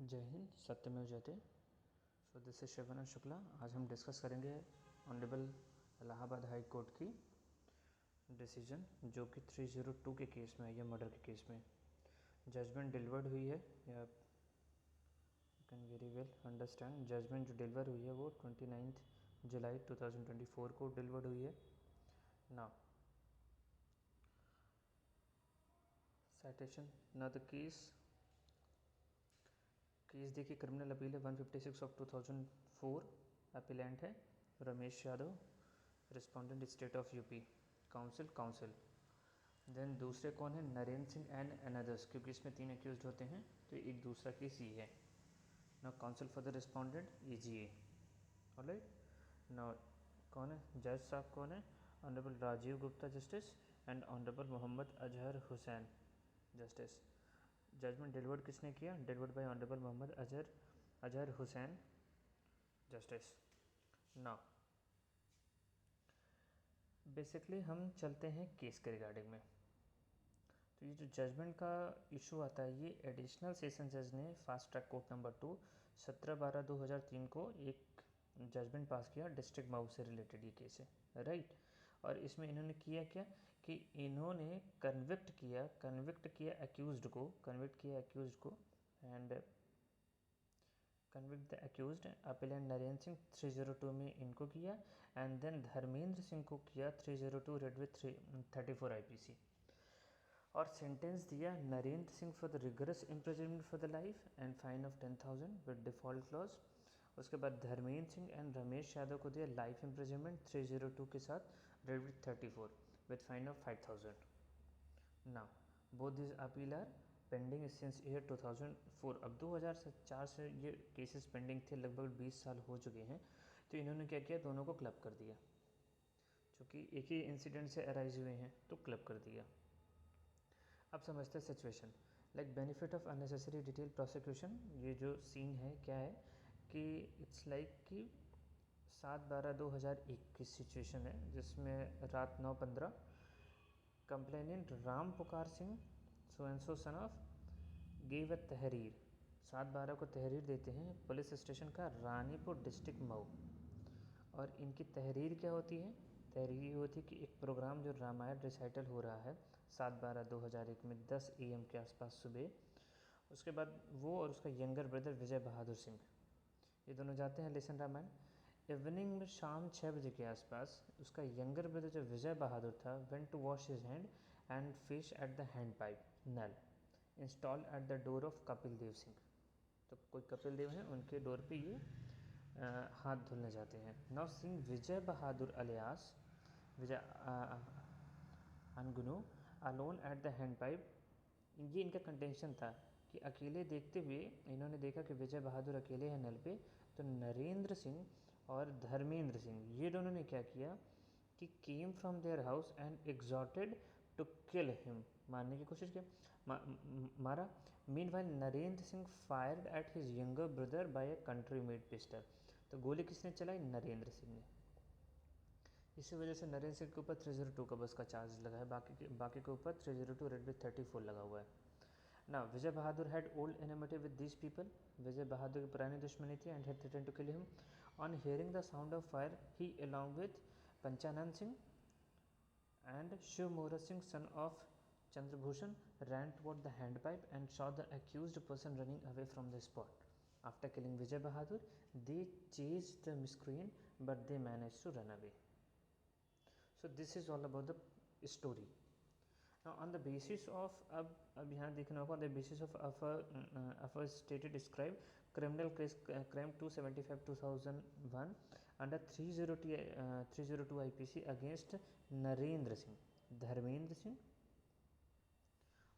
जय हिंद, सत्यमेव जयते। So this is Shivanand Shukla. आज हम डिस्कस करेंगे ऑनरेबल इलाहाबाद हाई कोर्ट की डिसीजन जो कि 302 के केस में है या मर्डर के केस में जजमेंट डिलीवर्ड हुई है। या can very well understand judgement जो डिलीवर हुई है वो 29 जुलाई 2024 को डिलीवर्ड हुई है। ना साइटेशन ना द केस देखिए, क्रिमिनल अपील है 156 ऑफ 2004। अपीलेंट है Ramesh Yadav, respondent state of UP, counsel. Then दूसरे कौन है? नरेंद्र सिंह एंड अनदर्स, क्योंकि इसमें 3 एक्यूज होते हैं तो एक दूसरा केस ये है ना। Counsel for the respondent EGA। Alright ना, कौन है जज साहब? कौन है? Honourable Rajiv Gupta justice and honourable Mohammad Azhar Hussain justice. Judgement delivered किसने किया? Delivered by honourable Mohammad Azhar Hussain justice. ना बेसिकली हम चलते हैं केस के रिगार्डिंग में। तो ये जो जजमेंट का इशू आता है, ये एडिशनल सेशन जज ने फास्ट ट्रैक कोर्ट नंबर 2 17/12/2003 को एक जजमेंट पास किया डिस्ट्रिक्ट मऊ से रिलेटेड ये केस है, राइट। और इसमें इन्होंने किया क्या कि इन्होंने कन्विक्ट किया अक्यूज्ड को and convict the accused appellate Narendra Singh 302 में इनको किया एंड देन धर्मेंद्र सिंह को किया 302 रेड विथ 34 IPC। और सेंटेंस दिया Narendra Singh for the rigorous imprisonment for the life and fine of 10,000 with default clause. उसके बाद धर्मेंद्र सिंह एंड रमेश यादव को दिया लाइफ इम्प्रिजनमेंट 302 के साथ red with 34 with fine of 5,000। Now both this appeal or pending since year 2004। अब 2004 से ये केसेस पेंडिंग थे, लगभग 20 साल हो चुके हैं। तो इन्होंने क्या किया, दोनों को क्लब कर दिया, चूँकि एक ही इंसिडेंट से अराइज हुए हैं तो क्लब कर दिया। अब समझते हैं situation. Like benefit of unnecessary detail prosecution. ये जो सीन है क्या है कि इट्स लाइक कि 7/12/2001 की सिचुएशन है, जिसमें रात 9:15 कंप्लेनेंट राम पुकार Singh so and so son of give a तहरीर। 7/12 को तहरीर देते हैं पुलिस स्टेशन का रानीपुर डिस्ट्रिक्ट मऊ। और इनकी तहरीर क्या होती है? तहरीर ये होती है कि एक प्रोग्राम जो रामायण रिसाइटल हो रहा है 7/12/2001 में 10 AM के आसपास सुबह। उसके बाद वो और उसका यंगर ब्रदर विजय बहादुर सिंह, ये दोनों जाते हैं लेसन रामायण। इवनिंग में शाम 6 बजे के आसपास उसका यंगर ब्रदर जो विजय बहादुर था went to wash his hand and fish at the hand pipe नल installed at the door of Kapil Dev Singh. तो कोई कपिल देव हैं, उनके डोर पे ये हाथ धुलने जाते हैं। नाउ सिंह विजय बहादुर अलियास विजय अनगुनु alone at the hand pipe. ये इनका कंटेंशन था कि अकेले देखते हुए इन्होंने देखा कि विजय बहादुर अकेले हैं नल पे। तो नरेंद्र सिंह और धर्मेंद्र सिंह ये दोनों ने क्या किया कि came from their house and exhorted to kill him, मारने की कोशिश किया, मारा। Meanwhile Narendra Singh fired at his younger brother by a country made pistol. तो गोली किसने चलाई? नरेंद्र सिंह ने। इसी वजह से नरेंद्र सिंह के ऊपर 302 का बस का चार्ज लगा है, बाकी के ऊपर 302 रेड विथ 34 लगा हुआ है ना। Vijay Bahadur had old enmity with these people. Vijay Bahadur की पुरानी दुश्मनी थी and had threatened to kill him. On hearing the sound of fire he along with Panchanand Singh and Shiv Mohra Singh, son of Chandrabhushan, ran toward the handpipe and saw the accused person running away from the spot. After killing Vijay Bahadur, they chased the miscreant, but they managed to run away. So this is all about the story. Now on the basis of अब यहाँ देखना होगा, on the basis of a stated described criminal case crime 275/2001 under 302 IPC against Narendra Singh, Dharmendra Singh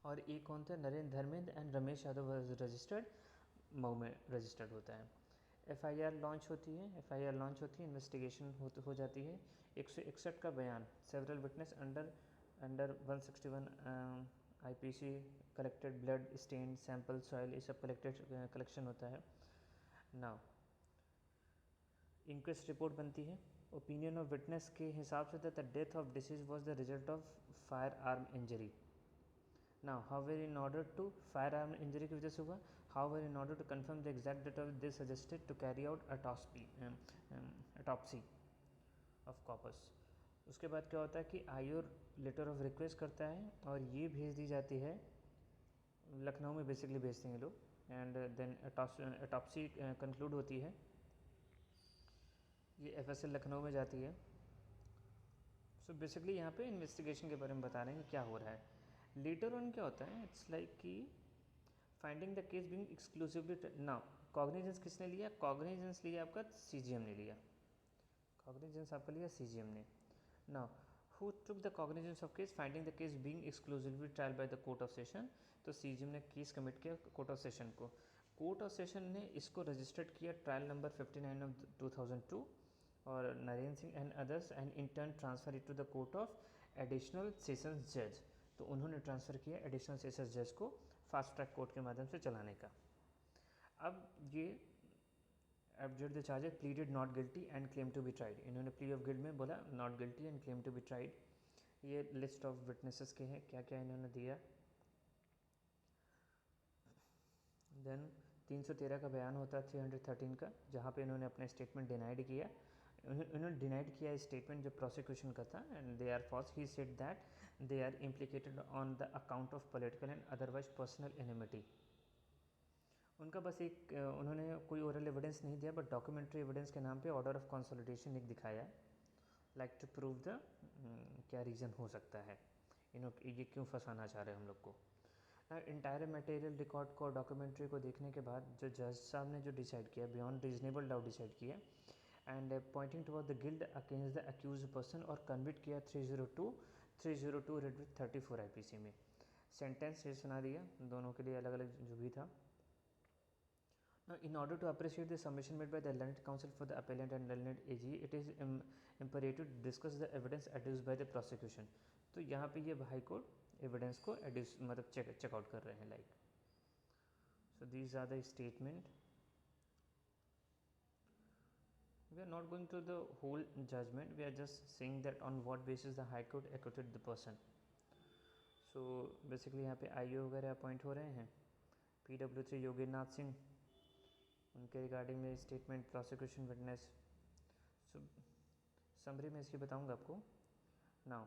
और एक कौन था? Dharmendra and Ramesh Yadav registered Mau में registered होता है। FIR लॉन्च होती है, इन्वेस्टिगेशन हो जाती है। 161 का बयान, several witness under 161 IPC collected blood stain sample soil, ये सब कलेक्शन होता है। नाउ इंक्वेस्ट रिपोर्ट बनती है। ओपिनियन ऑफ विटनेस के हिसाब से the death of deceased was the result of fire arm injury. Now however in order to fire arm injury की वजह से हुआ, However, in order to confirm the exact date of they suggested to carry out autopsy of corpus. उसके बाद क्या होता है कि आयोर लेटर ऑफ रिक्वेस्ट करता है और ये भेज दी जाती है लखनऊ में, बेसिकली भेजते हैं लोग, एंड देन ऑटोप्सी कंक्लूड होती है, ये एफएसएल लखनऊ में जाती है. सो बेसिकली यहाँ पे इन्वेस्टिगेशन के बारे में बता रहे हैं कि क्या हो रहा है. लेटर ऑन क्या होता है, इट्स लाइक कि finding the case being exclusively ना कॉग्निजेंस किसने लिया, कॉग्निजेंस लिया आपका सीजीएम ने लिया, कॉग्निजेंस आपका लिया सीजीएम ने. Now who took the cognizance of case, finding the case being exclusively trial by the court of session. तो सीजीएम ने केस कमिट किया कोर्ट ऑफ सेशन को. कोर्ट ऑफ सेशन ने इसको रजिस्टर्ड किया ट्रायल नंबर 59 ऑफ 2002 और Narendra Singh and others, and in turn transfer it to the court of additional sessions जज. तो उन्होंने ट्रांसफ़र किया एडिशनल सेशंस जज को फास्ट ट्रैक कोर्ट के माध्यम से चलाने का. अब ये abjured the charges, pleaded not guilty and claimed to be tried. इन्होंने plea of guilt में बोला not guilty and claimed to be tried. ये list of witnesses के हैं, क्या क्या इन्होंने दिया. देन 313 का बयान होता है 313 का, जहाँ पे इन्होंने अपना स्टेटमेंट डिनाइड किया. इन्होंने डिनाइड किया स्टेटमेंट जो प्रोसिक्यूशन का था, and they are false. He said that they are implicated on the account of political and otherwise personal enmity. उनका बस एक उन्होंने कोई ओरल एविडेंस नहीं दिया, बट डॉक्यूमेंट्री एविडेंस के नाम पे ऑर्डर ऑफ कंसोलिडेशन एक दिखाया, लाइक टू प्रूव द क्या रीज़न हो सकता है, ये क्यों फंसाना चाह रहे हैं हम लोग को. इंटायर मटेरियल रिकॉर्ड को, डॉक्यूमेंट्री को देखने के बाद जो जज साहब ने जो डिसाइड किया, बियॉन्ड रीजनेबल डाउट डिसाइड किया, and pointing toward the guilt against the accused person, और कन्विक्ट किया 302 रेड विथ 34 आईपीसी में. सेंटेंस ये सुना दिया दोनों के लिए अलग अलग जो भी था. Now, in order to appreciate the submission made by the learned counsel for the appellant and learned AG, it is imperative to discuss the evidence adduced by the prosecution. तो यहाँ पे ये हाई कोर्ट एविडेंस को एड्यूस मतलब checkout कर रहे हैं, like. So these are the statement. We are not going to the whole judgment, we are just saying that on what basis the High Court acquitted the person. So basically यहाँ पे IO वगैरह appoint हो रहे हैं. PW3 Yogendranath Singh, उनके regarding में statement, prosecution witness. So summary में इसकी बताऊंगा आपको. Now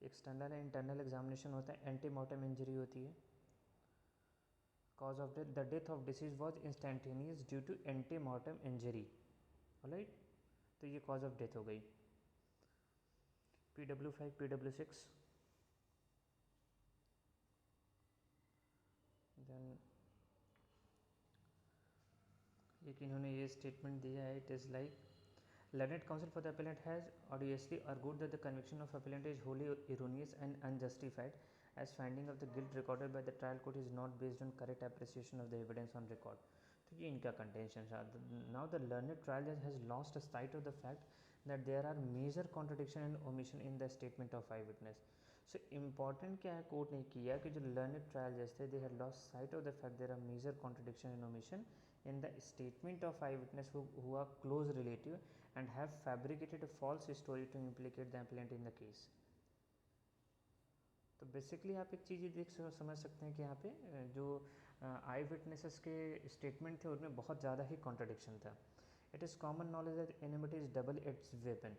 external and internal examination होता है, एंटी मॉर्टम इंजरी होती है. Cause of death, the death of deceased was instantaneous due to ante mortem injury. Alright, तो ये कॉज ऑफ डेथ हो गई. PW5 PW6 देन एक इन्होंने ये स्टेटमेंट दिया है. It is like learned counsel for the appellant has odiously argued that the conviction of appellant is wholly erroneous and unjustified, as finding of the guilt recorded by the trial court is not based on correct appreciation of the evidence on record. तो ये इनका contention था. Now the learned trial judge has lost sight of the fact that there are major contradiction and omission in the statement of eyewitness. So important क्या है, court ने किया कि जो learned trial judge थे, they had lost sight of the fact there are major contradiction and omission in the statement of eyewitness who are close relative and have fabricated a false story to implicate the appellant in the case. तो basically आप एक चीज़ देख समझ सकते हैं कि यहाँ पे जो आई विटनेसेस के स्टेटमेंट थे उनमें बहुत ज़्यादा ही कॉन्ट्रडिक्शन था. It is common knowledge that enmity is double edged weapon,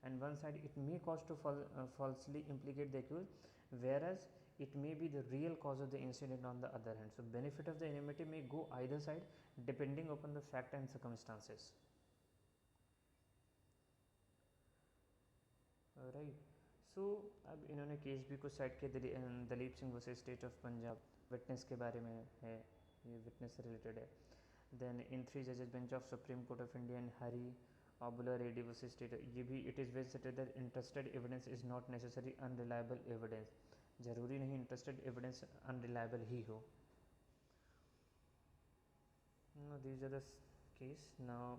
and one side it may cause to falsely implicate the accused, whereas it may be the real cause of the incident on the other hand. So benefit of the enmity may go either side depending upon the fact and circumstances. Right. So अब इन्होंने case भी कुछ side के Dalip Singh versus state of Punjab witness के बारे में है, ये विटनेस से रिलेटेड है. देन इन 3 जजेस bench of Supreme Court of India and Hari Obular AD versus state, ये भी it is well settled that interested evidence is not necessary unreliable evidence. ज़रूरी नहीं इंटरेस्टेड एविडेंस अनरिलायबल ही हो. No these are the case. Now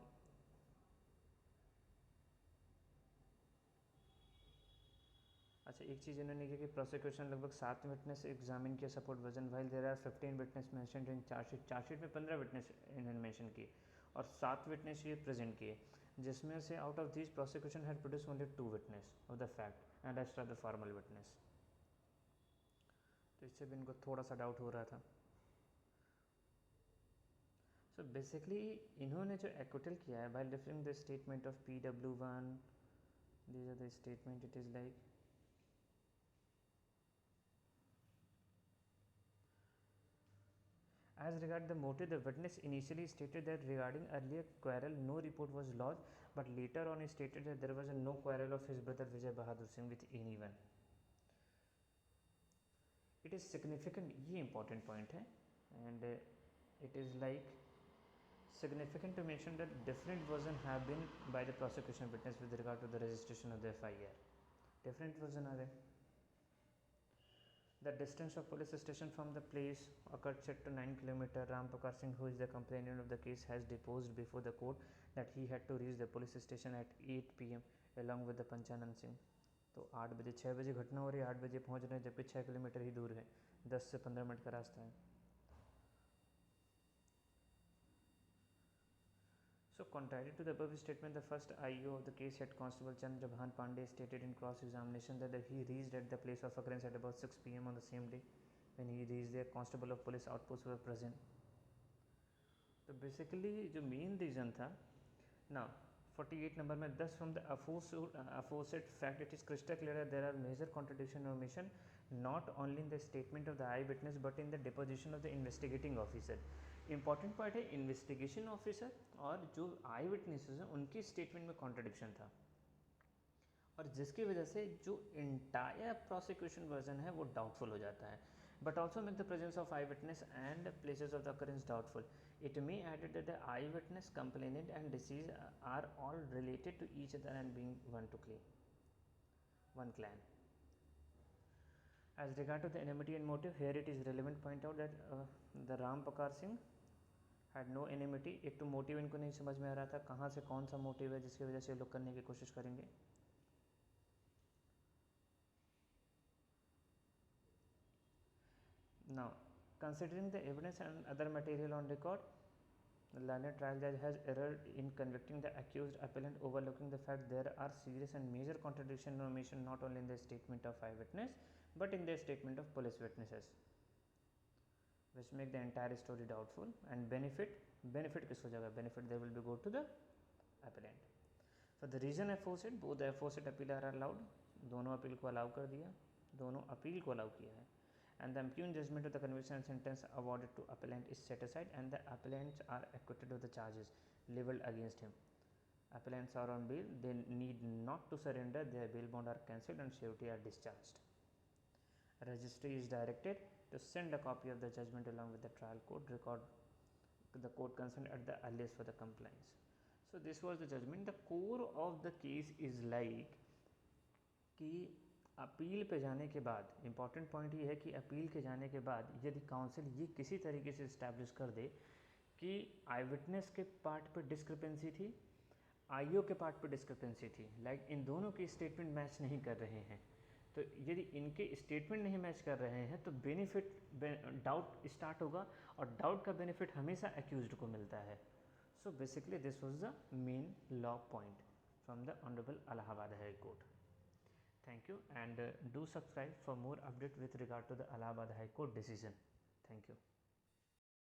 अच्छा एक चीज़ इन्होंने किया कि प्रोसिक्यूशन लगभग 7 विटनेस एग्जामिन किया support version, while there are 15 witness mentioned in chargesheet. Chargesheet में 15 विटनेस इन्होंने मेंशन किए और 7 विटनेस ये प्रेजेंट किए, जिसमें से out of this prosecution had produce only 2 witness of the fact and rest of the formal witness. तो इससे भी इनको थोड़ा सा डाउट हो रहा था. बेसिकली इन्होंने जो एक्विटल किया है, bye referring the statement of PW1, these are the statement, it is like as regard the motive, the witness initially stated that regarding earlier quarrel no report was lodged, but later on he stated that there was no quarrel of his brother Vijay Bahadur Singh with anyone. It is significant, ये important point है, and it is like significant to mention that different version have been by the prosecution witness with regard to the registration of the FIR. Different version are there. The distance of police station from the place occurred set to 9 km. Ram Pakar Singh, who is the complainant of the case, has deposed before the court that he had to reach the police station at 8 PM along with the Panchanand Singh. तो 8 बजे 6 बजे घटना हो रही है, 8 बजे पहुंच रहे हैं, जबकि 6 किलोमीटर ही दूर है, 10 से 15 मिनट का रास्ता है. So contrary to the above statement, the first IO of the case, Head Constable Chandrabhan Pandey, stated in cross-examination that he reached at the place of occurrence at about 6 PM on the same day. When he reached there, constable of police outposts were present. तो basically जो main reason था ना 48 number में, thus from the aforesaid fact it is crystal clear that there are major contradiction or omission not only in the statement of the eyewitness but in the deposition of the investigating officer. Important point है, investigation officer और जो आई witnesses हैं उनकी statement में contradiction था, और जिसकी वजह से जो इंटायर प्रोसिक्यूशन वर्जन है वो डाउटफुल हो जाता है. But also make the presence of eye witness and places of the occurrence doubtful. It may added that the eye witness, complainant and deceased are all related to each other and being one clan. As regard to the enmity and motive, here it is relevant point out that the Ram Pakar Singh had no enmity. एक तो motive इनको नहीं समझ में आ रहा था, कहाँ से कौन सा मोटिव है जिसकी वजह से लोग करने की कोशिश करेंगे. Now, considering the evidence and other material on record, the learned trial judge has erred in convicting the accused appellant, overlooking the fact there are serious and major contradiction and omission not only in the statement of eyewitness but in the statement of police witnesses, which make the entire story doubtful. And benefit किसको जाएगा? Benefit they will be go to the appellant. For the reason aforesaid, both the aforesaid appeal are allowed. दोनों appeal को allow कर दिया, दोनों appeal को allow किया है. And the impugned judgment of the conviction and sentence awarded to appellant is set aside and the appellants are acquitted of the charges levelled against him. Appellants are on bail, they need not to surrender, their bail bond are cancelled and surety are discharged. Registry is directed to send a copy of the judgment along with the trial court record to the court concerned at the earliest for the compliance. So this was the judgment. The core of the case is like कि appeal पे जाने के बाद, important point ये है कि appeal के जाने के बाद यदि काउंसिल ये किसी तरीके से इस्टेब्लिश कर दे कि आई विटनेस के पार्ट पे डिस्क्रिपेंसी थी, आईओ के पार्ट पे डिस्क्रिपेंसी थी, लाइक इन दोनों की स्टेटमेंट मैच नहीं कर रहे हैं, तो यदि इनके स्टेटमेंट नहीं मैच कर रहे हैं तो बेनिफिट डाउट स्टार्ट होगा और डाउट का बेनिफिट हमेशा एक्यूज्ड को मिलता है. So basically this was the main law point from the honourable Allahabad High Court. Thank you, and do subscribe for more update with regard to the Allahabad High Court decision. Thank you.